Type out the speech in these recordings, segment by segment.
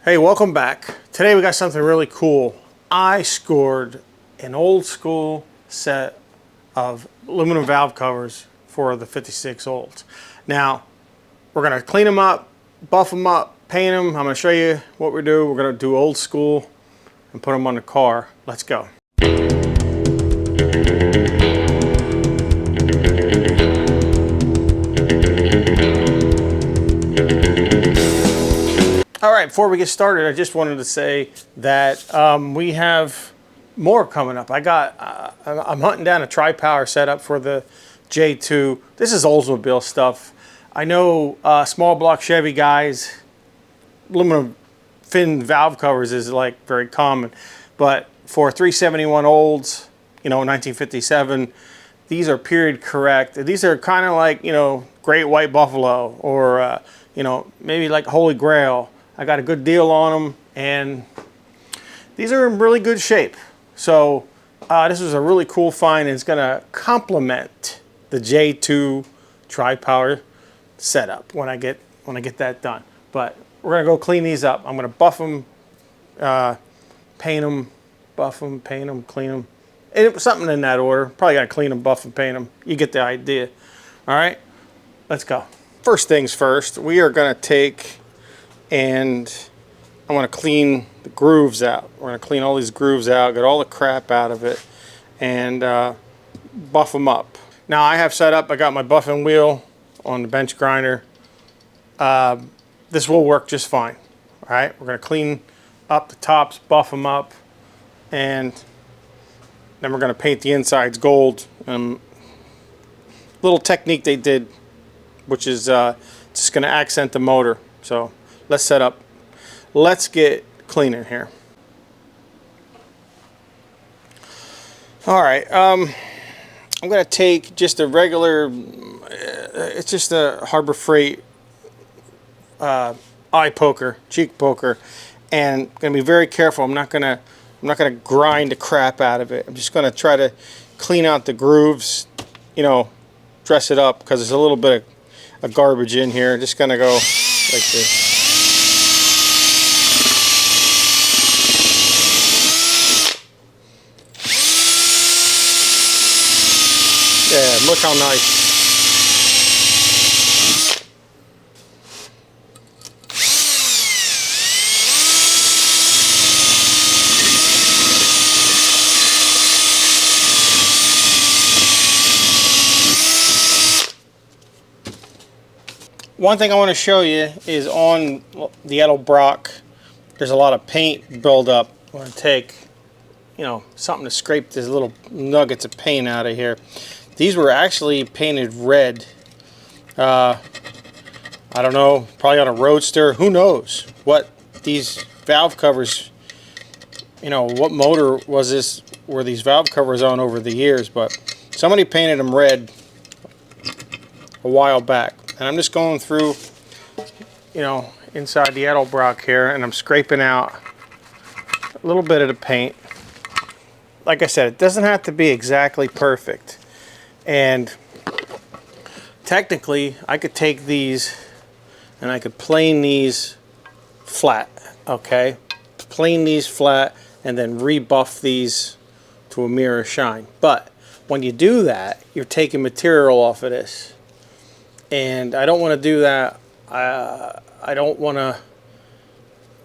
Hey, welcome back. Today we got something really cool. I scored an old school set of aluminum valve covers for the 56 Olds. Now, we're gonna clean them up, buff them up, paint them. I'm gonna show you what we do. We're gonna do old school and put them on the car. Let's go. All right, before we get started, I just wanted to say that we have more coming up. I'm hunting down a tri-power setup for the J2. This is Oldsmobile stuff. I know small block Chevy guys, aluminum fin valve covers is like very common, but for 371 Olds, 1957, these are period correct. These are kind of like, Great White Buffalo or, maybe like Holy Grail. I got a good deal on them, and these are in really good shape. So this is a really cool find, and it's going to complement the J2 tri-power setup when I get that done. But we're going to go clean these up. I'm going to buff them, paint them, buff them, paint them, clean them. And it was something in that order. Probably got to clean them, buff them, paint them. You get the idea. All right, let's go. First things first, we are going to take and I want to clean the grooves out. We're going to clean all these grooves out, get all the crap out of it, and buff them up. Now I have set up, I got my buffing wheel on the bench grinder. This will work just fine. All right, we're going to clean up the tops, buff them up, and then we're going to paint the insides gold. Little technique they did, which is just going to accent the motor. So let's set up. Let's get cleaning here. All right, I'm going to take just a regular, it's just a Harbor Freight eye poker, cheek poker, and I'm going to be very careful. I'm not going to grind the crap out of it. I'm just going to try to clean out the grooves, dress it up, because there's a little bit of garbage in here. Just going to go like this. Yeah, look how nice. One thing I want to show you is on the Edelbrock, there's a lot of paint buildup. I'm going to take, something to scrape these little nuggets of paint out of here. These were actually painted red. I don't know, probably on a Roadster. Who knows what these valve covers, what motor were these valve covers on over the years, but somebody painted them red a while back. And I'm just going through, inside the Edelbrock here, and I'm scraping out a little bit of the paint. Like I said, it doesn't have to be exactly perfect. And technically, I could take these and I could plane these flat, okay? Plane these flat and then rebuff these to a mirror shine. But when you do that, you're taking material off of this. And I don't want to do that. I don't want to,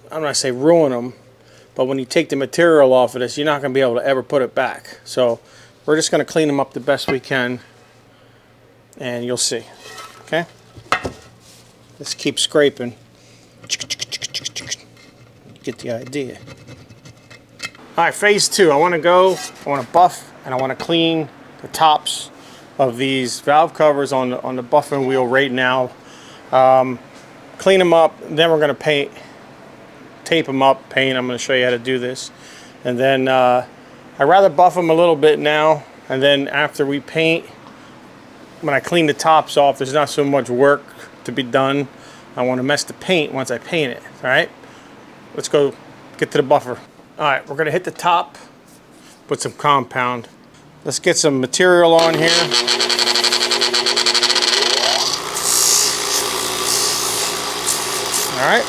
I'm not going to say ruin them, but when you take the material off of this, you're not going to be able to ever put it back. So we're just going to clean them up the best we can, and you'll see. Okay? Let's keep scraping. Get the idea. All right, phase two. I want to buff, and I want to clean the tops of these valve covers on the buffing wheel right now. Clean them up, then we're going to tape them up, paint. I'm going to show you how to do this. And then I'd rather buff them a little bit now, and then after we paint, when I clean the tops off, there's not so much work to be done. I want to mess the paint once I paint it. All right, let's go get to the buffer. All right, we're going to hit the top with some compound. Let's get some material on here. All right.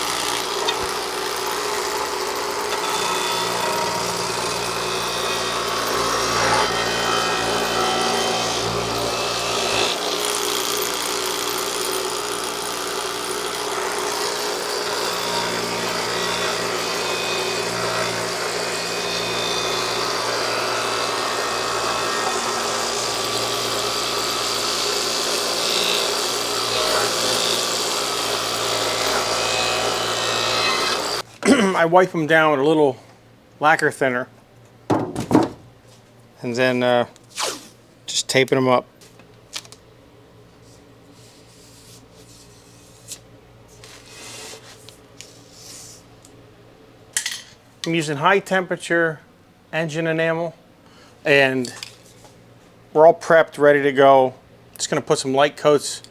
I wipe them down with a little lacquer thinner, and then just taping them up. I'm using high temperature engine enamel, and we're all prepped, ready to go. Just going to put some light coats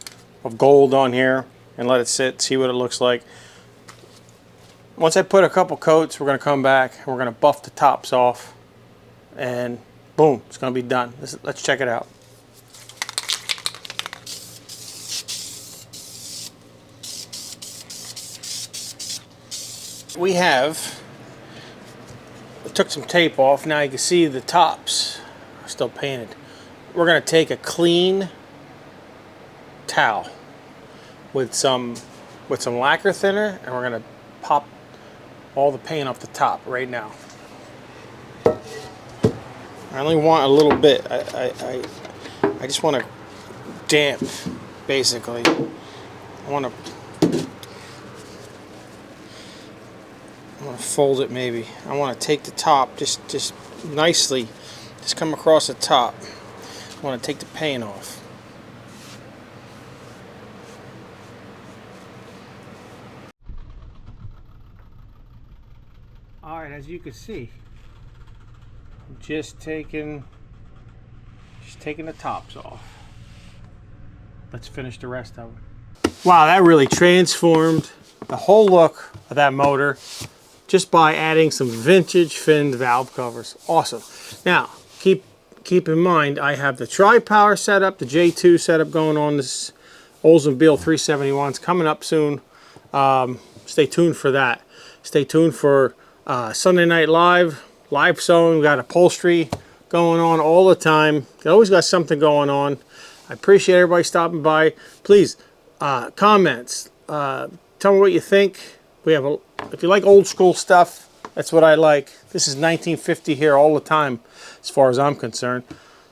of gold on here and let it sit, see what it looks like. Once I put a couple coats, we're going to come back and we're going to buff the tops off, and boom, it's going to be done. Let's check it out. I took some tape off. Now you can see the tops are still painted. We're going to take a clean towel with some lacquer thinner, and we're going to pop all the paint off the top right now. I only want a little bit. I just want to damp, basically. I want to fold it maybe. I want to take the top just nicely, just come across the top. I want to take the paint off. Alright, as you can see, I'm just taking the tops off. Let's finish the rest of it. Wow, that really transformed the whole look of that motor just by adding some vintage finned valve covers. Awesome. Now, keep in mind, I have the tri-power setup, the J2 setup going on. This Oldsmobile 371's coming up soon. Stay tuned for that. Stay tuned for Sunday Night Live sewing. We got upholstery going on all the time. We always got something going on. I appreciate everybody stopping by. Please, comments. Tell me what you think. If you like old school stuff, that's what I like. This is 1950 here all the time, as far as I'm concerned.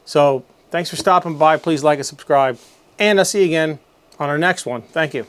So thanks for stopping by. Please like and subscribe. And I'll see you again on our next one. Thank you.